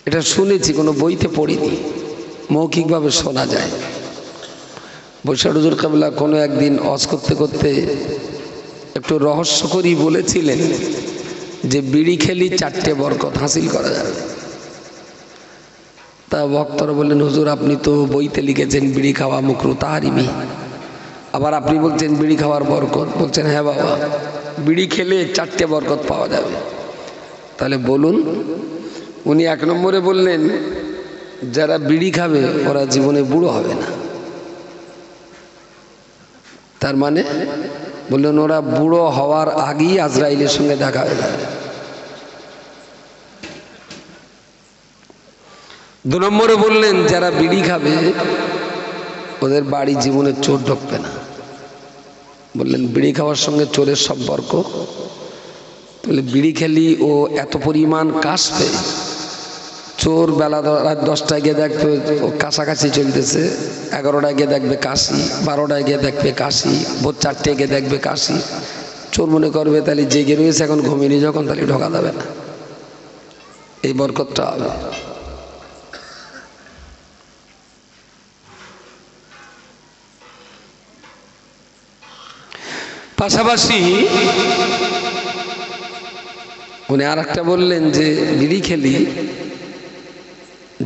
এটা শুনেছি, কোনো বইতে পড়িনি, মৌখিকভাবে শোনা যায়। বৈশাখ হুজুর কেবলা কোনো একদিন ওয়াজ করতে করতে একটু রহস্য করেই বলেছিলেন যে বিড়ি খেলি 4টে বরকত হাসিল করা যাবে। তা ভক্তরা বললেন, হুজুর আপনি তো বইতে লিখেছেন বিড়ি খাওয়া মুকরু তাহারিমি, আবার আপনি বলছেন বিড়ি খাওয়ার বরকত। বলছেন হ্যাঁ বাবা, বিড়ি খেলে 4টে বরকত পাওয়া যাবে। তাহলে বলুন। উনি 1 নম্বরে বললেন, যারা বিড়ি খাবে ওরা জীবনে বুড়ো হবে না। তার মানে বললেন ওরা বুড়ো হওয়ার আগেই আজরাইলের সঙ্গে দেখা হয়ে যাবে। 2 নম্বরে বললেন, যারা বিড়ি খাবে ওদের বাড়ি জীবনে চোর ঢুকবে না। বললেন বিড়ি খাওয়ার সঙ্গে চোরের সম্পর্ক। বলে বিড়ি খেলি ও এত পরিমাণ কাশবে, চোর বেলা রাত 10টায় গিয়ে দেখবে ও কাছাকাছি চলতেছে, 11টায় গিয়ে দেখবে কাশি, 12টায় গিয়ে দেখবে কাশি, ভোর 4টায় গিয়ে দেখবে কাশি। চোর মনে করবে তাহলে জেগে রয়েছে, এখন ঘুমিয়ে যখন তাহলে ঢোকা যাবে না। এই বরকতটা হবে। পাশাপাশি উনি আর একটা বললেন যে বিড়ি খেলি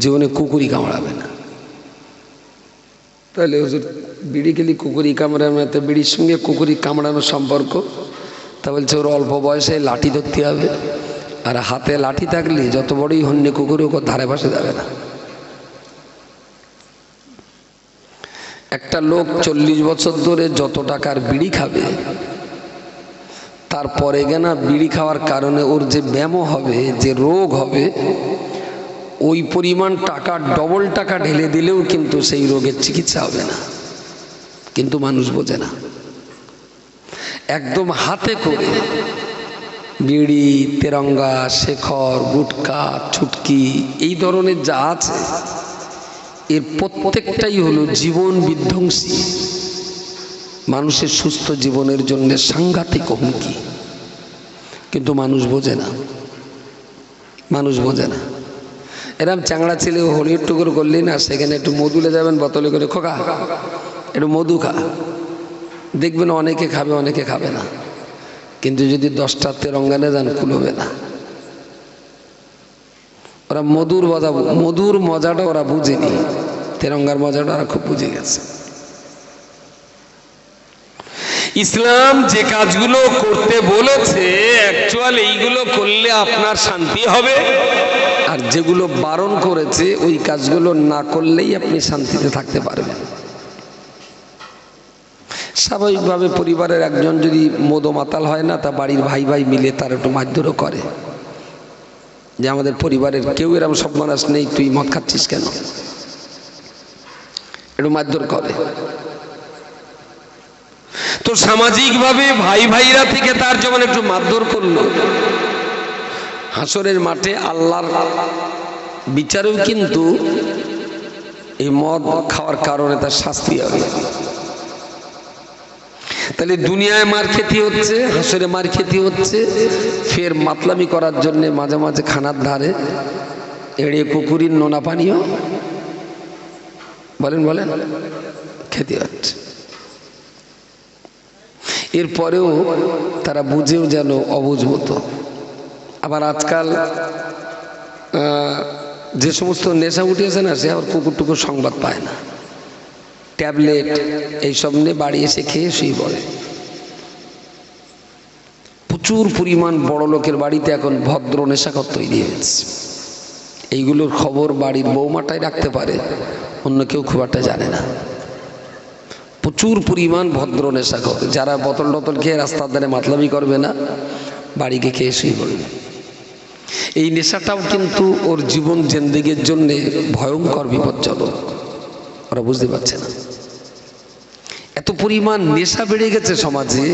জীবনে কুকুরি কামড়াবে না। তাহলে হুজুর বিড়ি খেলি কুকুরি কামড়াবে না, তো বিড়ির সঙ্গে কুকুরি কামড়ানোর সম্পর্ক? তা বলছে ওর অল্প বয়সে লাঠি ধরতে হবে, আর হাতে লাঠি থাকলে যত বড়ই হন্যে কুকুরে ওকে ধারে পাশে যাবে না। একটা লোক 40 বছর ধরে যত টাকার বিড়ি খাবে, তারপরে না বিড়ি খাওয়ার কারণে ওর যে ব্যায়াম হবে, যে রোগ হবে, ওই পরিমাণ টাকা ডবল টাকা ঢেলে দিলেও কিন্তু সেই রোগের চিকিৎসা হবে না। কিন্তু মানুষ বোঝে না। একদম হাতে করে বিড়ি, তেরঙ্গা, শেখর, গুটকা, ছুটকি এই ধরনের যা আছে, এর প্রত্যেকটাই হলো জীবন বিধ্বংসী, মানুষের সুস্থ জীবনের জন্য সাংঘাতিক হুমকি। কিন্তু মানুষ বোঝে না, মানুষ বোঝে না। এরম চ্যাংড়া ছেলে হোলি একটু করে করলি না, সেখানে একটু মধুলে যাবেন বোতলে করে, খোকা একটু মধু খা, দেখবেন অনেকে খাবে অনেকে খাবে না। কিন্তু যদি 10টা তেরঙ্গানে যান কুলবে না। ওরা মধুর মজাটা ওরা বুঝেনি, তেরঙ্গার মজাটা ওরা খুব বুঝে গেছে। ইসলাম যে কাজগুলো করতে বলেছে অ্যাকচুয়াল এইগুলো করলে আপনার শান্তি হবে, আর যেগুলো বারণ করেছে ওই কাজগুলো না করলেই আপনি শান্তিতে থাকতে পারবেন। স্বাভাবিকভাবে পরিবারের একজন যদি মদ মাতাল হয় না, তা বাড়ির ভাই ভাই মিলে তার একটু মারধরও করে, যে আমাদের পরিবারের কেউ এরকম সর্বনাশ নেই, তুই মদ খাচ্ছিস কেন, একটু মারধর করে। তো সামাজিকভাবে ভাই ভাইরা থেকে তার যেমন একটু মারধর করলো, হাসরের মাঠে আল্লাহর বিচারেও কিন্তু এই মদ খাওয়ার কারণে তার শাস্তি হবে। তাহলে দুনিয়ায় মার খেতে হচ্ছে, হাসরে মার খেতে হচ্ছে, ফের মাতলামি করার জন্য মাঝে মাঝে খানার ধারে এড়িয়ে কুকুরির নোনা পানীয় বলেন খেতে হচ্ছে। এরপরেও তারা বুঝেও যেন অবুঝ মতো। আবার আজকাল যে সমস্ত নেশা উঠেছে না, সে আবার কুকুর টুকুর সংবাদ পায় না, ট্যাবলেট এইসব নিয়ে বাড়ি এসে খেয়ে শুয়ে পড়ে। প্রচুর পরিমাণ বড় লোকের বাড়িতে এখন ভদ্র নেশাখোর তৈরি হয়েছে। এইগুলোর খবর বাড়ির বৌমাটাই রাখতে পারে, অন্য কেউ খুব একটা জানে না। প্রচুর পরিমাণ ভদ্র নেশাখোর, যারা বোতল টতল খেয়ে রাস্তার ধারে মাতলামি করবে না, বাড়িকে খেয়ে শুয়ে পড়বে। এই নেশাটাও কিন্তু ওর জীবন জিন্দেগির জন্য ভয়ঙ্কর বিপজ্জনক, ওরা বুঝতে পারছে না। এত পরিমাণ নেশা বেড়ে গেছে সমাজে।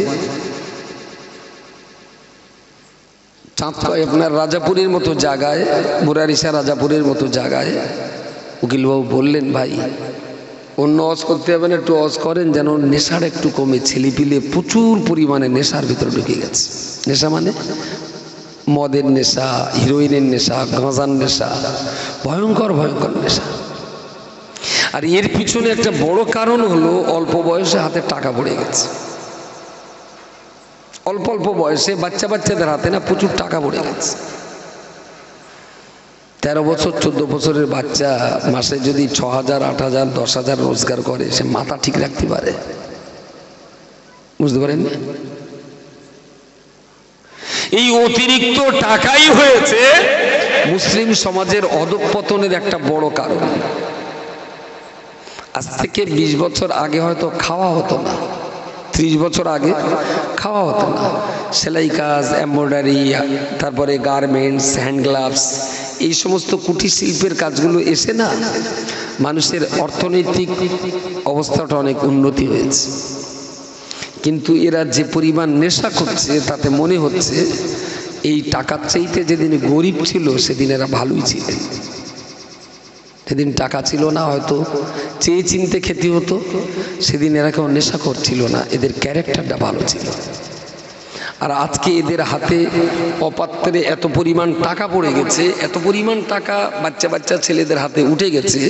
আপনার রাজাপুরের মতো জায়গায়, মুরারিসা রাজাপুরের মতো জায়গায় উকিলবাবু বললেন, ভাই অন্য অজ করতে হবে না, একটু অজ করেন যেন নেশার একটু কমে। ছেলেপিলে প্রচুর পরিমাণে নেশার ভিতরে ঢুকে গেছে। নেশা মানে মদের নেশা, হিরোইনের নেশা, গাঁজার নেশা, ভয়ঙ্কর ভয়ঙ্কর নেশা। আর এর পিছনে একটা বড় কারণ হলো অল্প বয়সে হাতে টাকা পড়ে গেছে। অল্প অল্প বয়সে বাচ্চাদের হাতে না প্রচুর টাকা পড়ে গেছে। 13 বছর 14 বছরের বাচ্চা মাসে যদি 6,000, 8,000, 10,000 রোজগার করে, সে মাথা ঠিক রাখতে পারে? বুঝতে পারেন? এই অতিরিক্ত টাকাই হয়েছে মুসলিম সমাজের অধঃপতনের একটা বড় কারণ। আজ থেকে 20 বছর আগে হয়তো খাওয়া হতো না, 30 বছর আগে খাওয়া হতো না। সেলাই কাজ, এমব্রয়ডারি, তারপরে গার্মেন্টস, হ্যান্ড গ্লাভস, এই সমস্ত কুটির শিল্পের কাজগুলো এসে না মানুষের অর্থনৈতিক অবস্থাটা অনেক উন্নতি হয়েছে। কিন্তু এরা যে পরিমাণ নেশা করছে তাতে মনে হচ্ছে এই টাকার চাইতে যেদিন গরিব ছিল সেদিন এরা ভালোই ছিলেন। সেদিন টাকা ছিল না, হয়তো চেয়ে চিনতে খেতে হতো, সেদিন এরা কেউ নেশা করছিল না, এদের ক্যারেক্টারটা ভালো ছিল। আর আজকে এদের হাতে অপাত্রে এত পরিমাণ টাকা পড়ে গেছে, এত পরিমাণ টাকা বাচ্চা ছেলেদের হাতে উঠে গেছে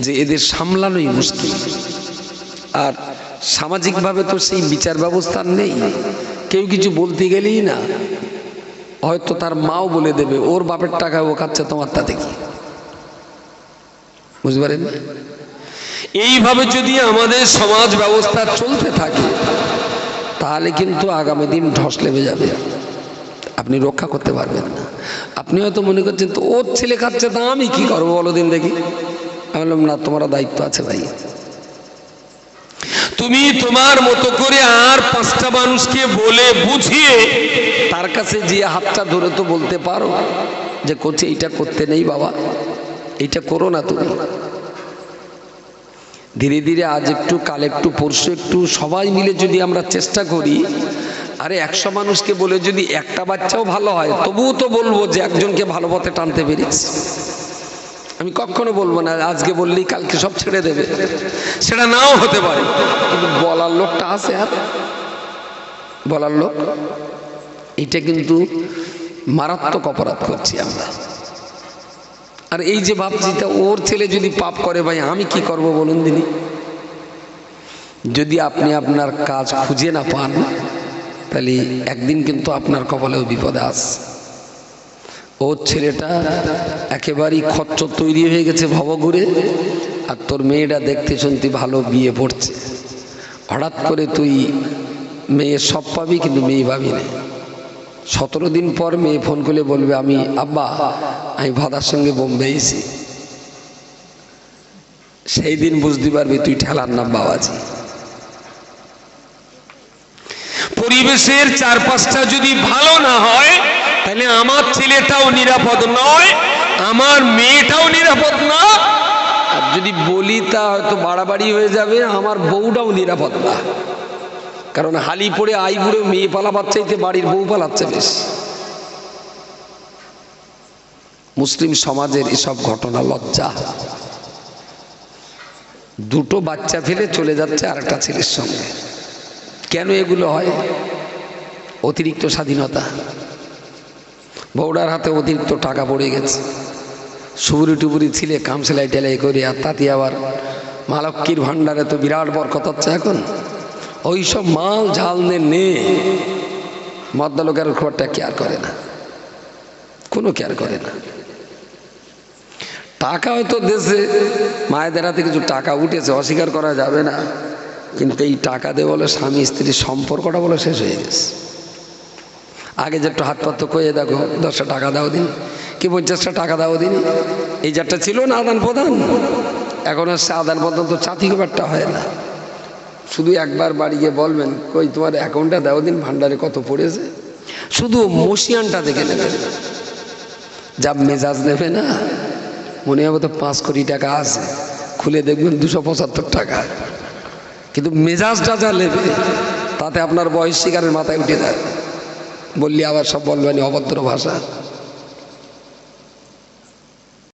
যে এদের সামলানোই মুশকিল। আর সামাজিকভাবে তো সেই বিচার ব্যবস্থা নেই। কেউ কিছু বলতে গেলেই না হয়তো তার মাও বলে দেবে ওর বাপের টাকা ও খাচ্ছে, তোমার তাতে কি? বুঝতে পারেন? এইভাবে যদি আমাদের সমাজ ব্যবস্থা চলতে থাকে তাহলে কিন্তু আগামী দিন ধস নেমে যাবে, আপনি রক্ষা করতে পারবেন না। আপনি হয়তো মনে করছেন তো ওর ছেলে খাচ্ছে, তা আমি কি করবো বলো দিন দেখি। আমি বললাম না, তোমার দায়িত্ব আছে ভাই। তুমি তোমার মতো করে আর 5টা মানুষকে বলে বুঝিয়ে তার কাছে যে হাতটা ধরে তো বলতে পারো যে করছে এইটা করতে নেই বাবা, এইটা করো না তুমি। ধীরে ধীরে আজ একটু, কাল একটু, পরশু একটু, সবাই মিলে যদি আমরা চেষ্টা করি, আরে 100 মানুষকে বলে যদি একটা বাচ্চাও ভালো হয় তবুও তো বলবো যে একজনকে ভালো পথে টানতে পেরেছি। আমি কখনো বলবো না আজকে বললেই কালকে সব ছেড়ে দেবে, সেটা নাও হতে পারে, কিন্তু বলার লোকটা আছে। আর বলার লোক, এটা কিন্তু মারাত্মক অপরাধ করছি আমরা। আর এই যে ভাবছি তা ওর ছেলে যদি পাপ করে, ভাই আমি কি করব বলুন দিনি? যদি আপনি আপনার কাজ খুঁজে না পান তাহলে একদিন কিন্তু আপনার কপালেও বিপদে আসে। ওর ছেলেটা একেবারেই খচ্চর তৈরি হয়ে গেছে ভবঘুরে, আর তোর মেয়েটা দেখতে শুনতে ভালো, বিয়ে পড়ছে। হঠাৎ করে তুই মেয়ে সব পাবি কিন্তু মেয়ে পাবি না। 17 দিন পর মেয়ে ফোন করে বলবে, আমি আব্বা আমি ভাদার সঙ্গে বোম্বে এসেছি। সেই দিন বুঝতে পারবি তুই ঠেলার নাম বাবাজি। পরিবেশের 4-5টা যদি ভালো না হয় তাহলে আমার ছেলেটাও নিরাপদ নয়, আমার মেয়েটাও নিরাপদ না। আর যদি বলি তা হয়তো বাড়াবাড়ি হয়ে যাবে, আমার বউটাও নিরাপদ না। কারণ হালি পড়ে আই বুড়ে মেয়ে পালাবার চাইতে বাড়ির বউ পালাচ্ছে বেশ। মুসলিম সমাজের এসব ঘটনা লজ্জা। 2টো বাচ্চা ফেলে চলে যাচ্ছে আরেকটা ছেলের সঙ্গে। কেন এগুলো হয়? অতিরিক্ত স্বাধীনতা। বউডার হাতে অতিরিক্ত টাকা পড়ে গেছে, সুবুরি টুবুরি ছিলে কাম সেলাই টেলাই করে, আর তাতে আবার মা লক্ষ্মীর ভান্ডারে তো বিরাট বরকত হচ্ছে এখন। ওই সব মাল ঝাল নে মদ্দা লোকের খুব একটা কেয়ার করে না, কোনো কেয়ার করে না। টাকা হয়তো দেশে মায়েদের হাতে কিছু টাকা উঠেছে, অস্বীকার করা যাবে না, কিন্তু এই টাকা দিয়ে বলে স্বামী স্ত্রীর সম্পর্কটা বলে শেষ হয়ে গেছে। আগে যে একটু হাত পাত্র কয়ে দেখো 10টা টাকা দাও দিন, কি 50টা টাকা দাও দিন, এই যারটা ছিল না আদান প্রদান। এখন হচ্ছে আদান প্রদান তো চাতি খুব একটা হয় না। শুধু একবার বাড়ি গিয়ে বলবেন, কই তোমার অ্যাকাউন্টটা দাও দিন, ভান্ডারে কত পড়েছে। শুধু মসিয়ানটা দেখে নেবেন, যা মেজাজ নেবে না মনে হবে তো 5 কোটি টাকা আছে, খুলে দেখবেন 275 টাকা। কিন্তু মেজাজটা যা নেবে তাতে আপনার বয়স শিকারের মাথায় উঠে যায়। বললি আবার সব বলবেন অভদ্র ভাষা।